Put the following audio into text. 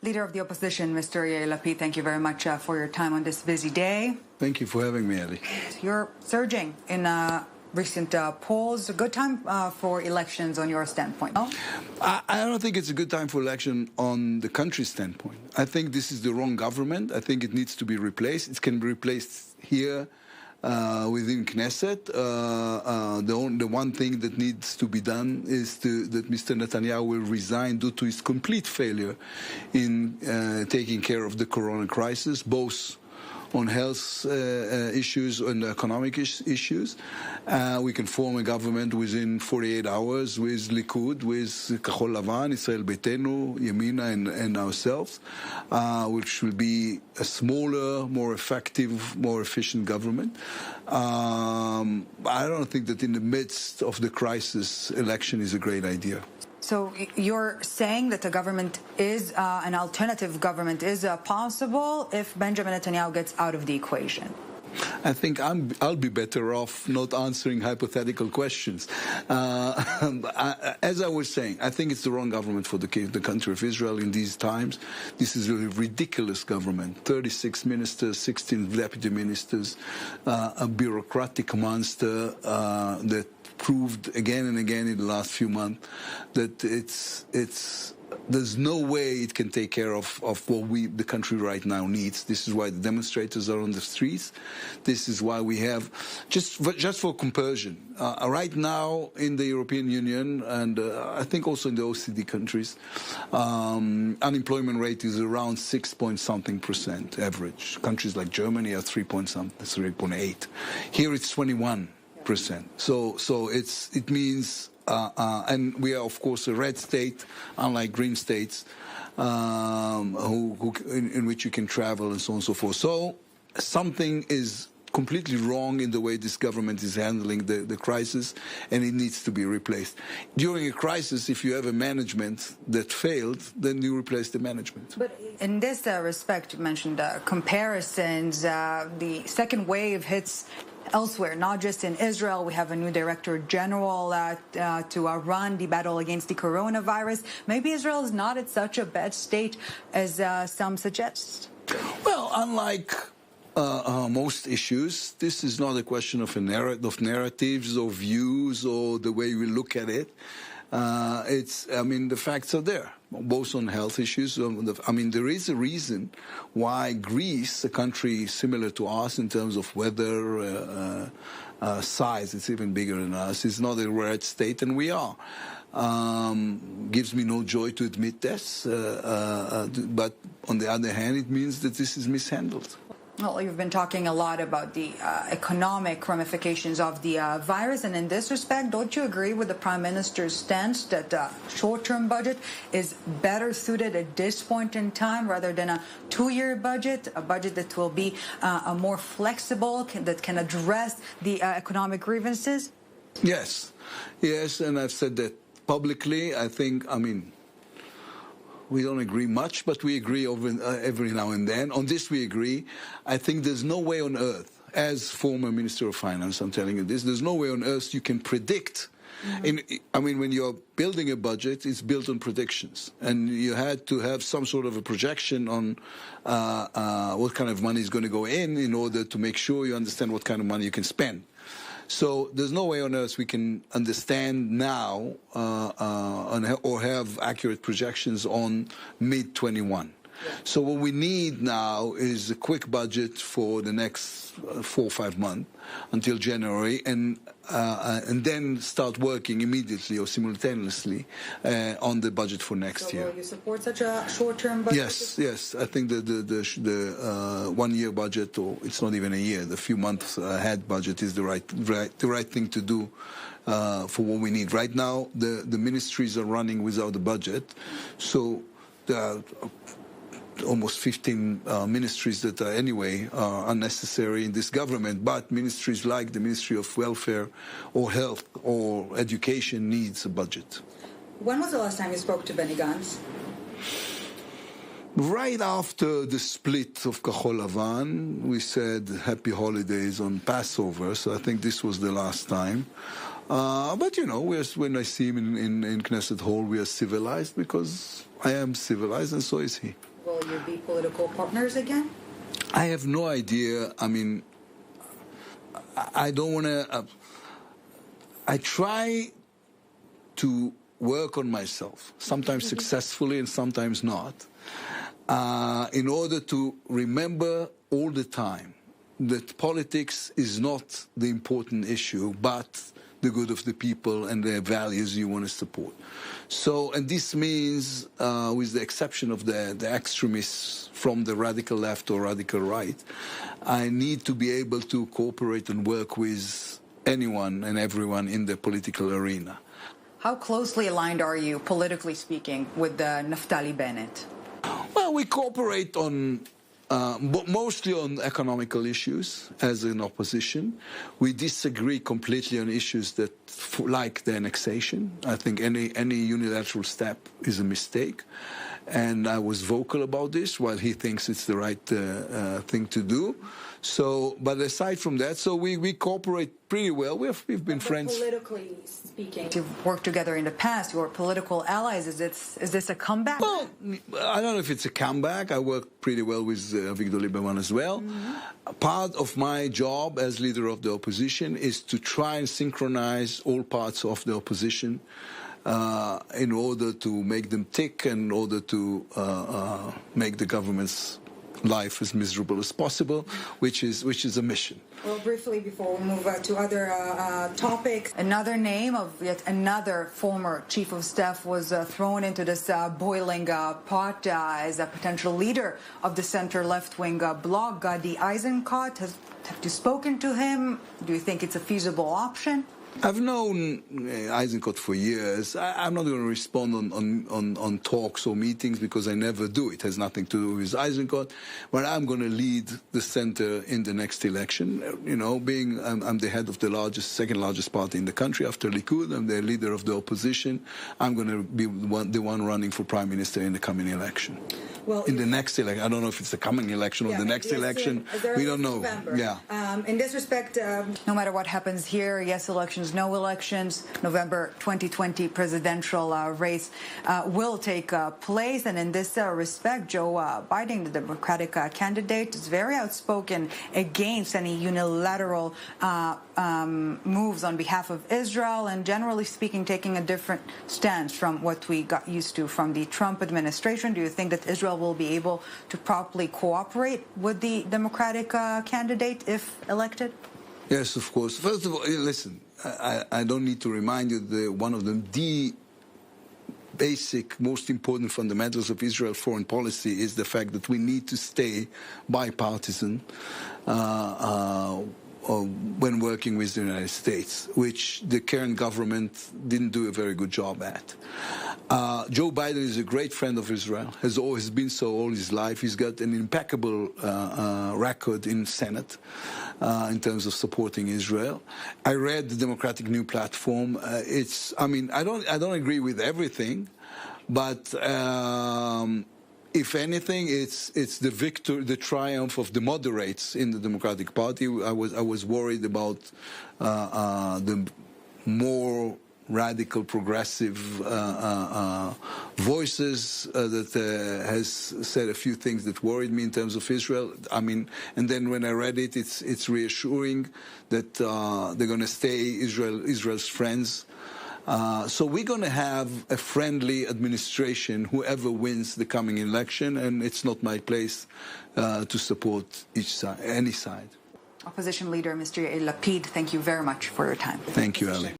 Leader of the Opposition, Mr. Yair Lapid, thank you very much for your time on this busy day. Thank you for having me, Ellie. You're surging in recent polls. A good time for elections on your standpoint, no? I don't think it's a good time for election on the country's standpoint. I think this is the wrong government. I think it needs to be replaced. It can be replaced here within Knesset. The one thing that needs to be done is that Mr. Netanyahu will resign due to his complete failure in taking care of the corona crisis, both on health issues and economic issues. We can form a government within 48 hours with Likud, with Kahol Lavan, Israel Beitenu, Yemina, and ourselves, which will be a smaller, more effective, more efficient government. I don't think that in the midst of the crisis, election is a great idea. So you're saying that a government is, an alternative government is possible if Benjamin Netanyahu gets out of the equation? I think I'll be better off not answering hypothetical questions. As I was saying, I think it's the wrong government for the country of Israel in these times. This is a ridiculous government. 36 ministers, 16 deputy ministers, a bureaucratic monster that proved again and again in the last few months that there's no way it can take care of what the country right now needs. This is why the demonstrators are on the streets. This is why we have, just for comparison, right now in the European Union and I think also in the OECD countries, unemployment rate is around 6-point-something% average. Countries like Germany are 3.8. Here it's 21%. So it means, and we are of course a red state, unlike green states, in which you can travel and so on and so forth. So something is completely wrong in the way this government is handling the crisis, and it needs to be replaced. During a crisis, if you have a management that failed, then you replace the management. But in this respect, you mentioned comparisons. The second wave hits elsewhere, not just in Israel. We have a new director general to run the battle against the coronavirus. Maybe Israel is not at such a bad state as some suggest. Well, unlike most issues, this is not a question of narratives or views or the way we look at it. The facts are there, both on health issues. There is a reason why Greece, a country similar to us in terms of weather, size, it's even bigger than us, is not a red state, and we are. Gives me no joy to admit this, but on the other hand, it means that this is mishandled. Well, you've been talking a lot about the economic ramifications of the virus, and in this respect, don't you agree with the Prime Minister's stance that a short-term budget is better suited at this point in time rather than a two-year budget, a budget that will be more flexible, that can address the economic grievances? Yes, and I've said that publicly. We don't agree much, but we agree every now and then. On this we agree. I think there's no way on earth, as former Minister of Finance, I'm telling you this, there's no way on earth you can predict. When you're building a budget, it's built on predictions. And you had to have some sort of a projection on what kind of money is going to go in order to make sure you understand what kind of money you can spend. So there's no way on earth we can understand now or have accurate projections on mid-21. So what we need now is a quick budget for the next 4 or 5 months until January, and then start working immediately or simultaneously on the budget for next year. Will you support such a short-term budget? Yes. I think the 1 year budget, or it's not even a year, the few months ahead budget is the right thing to do for what we need. Right now, the ministries are running without a budget, so there are almost 15 ministries that are anyway unnecessary in this government, but ministries like the Ministry of Welfare or Health or Education needs a budget. When was the last time you spoke to Benny Gantz? Right after the split of Kahol Lavan, we said happy holidays on Passover, so I think this was the last time. But when I see him in Knesset Hall, we are civilized because I am civilized and so is he. Will you be political partners again? I have no idea. I mean, I don't want to... I try to work on myself, sometimes successfully and sometimes not, in order to remember all the time that politics is not the important issue, but the good of the people and their values you want to support. So, and this means, with the exception of the extremists from the radical left or radical right, I need to be able to cooperate and work with anyone and everyone in the political arena. How closely aligned are you, politically speaking, with Naftali Bennett? Well, we cooperate on mostly on economical issues as an opposition. We disagree completely on issues that, like the annexation. I think any unilateral step is a mistake. And I was vocal about this, while he thinks it's the right thing to do. So, but aside from that, so we cooperate pretty well. We've been friends. Politically speaking, you've worked together in the past. You're political allies. Is this a comeback? Well, I don't know if it's a comeback. I work pretty well with Avigdor Lieberman as well. Mm-hmm. Part of my job as leader of the opposition is to try and synchronize all parts of the opposition in order to make them tick, and in order to make the government's life as miserable as possible, which is a mission. Well, briefly, before we move to other topics, another name of yet another former chief of staff was thrown into this boiling pot as a potential leader of the center left-wing bloc, Gadi Eisenkot. Have you spoken to him? Do you think it's a feasible option? I've known Eisenkot for years. I'm not going to respond on talks or meetings because I never do. It has nothing to do with Eisenkot. But I'm going to lead the center in the next election. You know, being I'm the head of the second largest party in the country after Likud. I'm the leader of the opposition. I'm going to be the one running for prime minister in the coming election. Well, in the next election, I don't know if it's the coming election or the next election. We don't know. November. Yeah. In this respect, no matter what happens here, yes elections, no elections, November 2020 presidential race will take place. And in this respect, Joe Biden, the Democratic candidate, is very outspoken against any unilateral moves on behalf of Israel, and generally speaking, taking a different stance from what we got used to from the Trump administration. Do you think that Israel will be able to properly cooperate with the Democratic candidate if elected? Yes, of course. First of all, listen, I don't need to remind you that one of the basic, most important fundamentals of Israel's foreign policy is the fact that we need to stay bipartisan when working with the United States, which the current government didn't do a very good job at. Joe Biden is a great friend of Israel, has always been so all his life. He's got an impeccable record in Senate in terms of supporting Israel. I read the Democratic New Platform. I don't agree with everything, but if anything, it's the triumph of the moderates in the Democratic Party. I was worried about the more radical, progressive voices that has said a few things that worried me in terms of Israel. I mean, and then when I read it, it's reassuring that they're going to stay Israel's friends. So we're going to have a friendly administration, whoever wins the coming election, and it's not my place to support any side. Opposition leader, Mr. Yair Lapid, thank you very much for your time. Thank you, Ellie.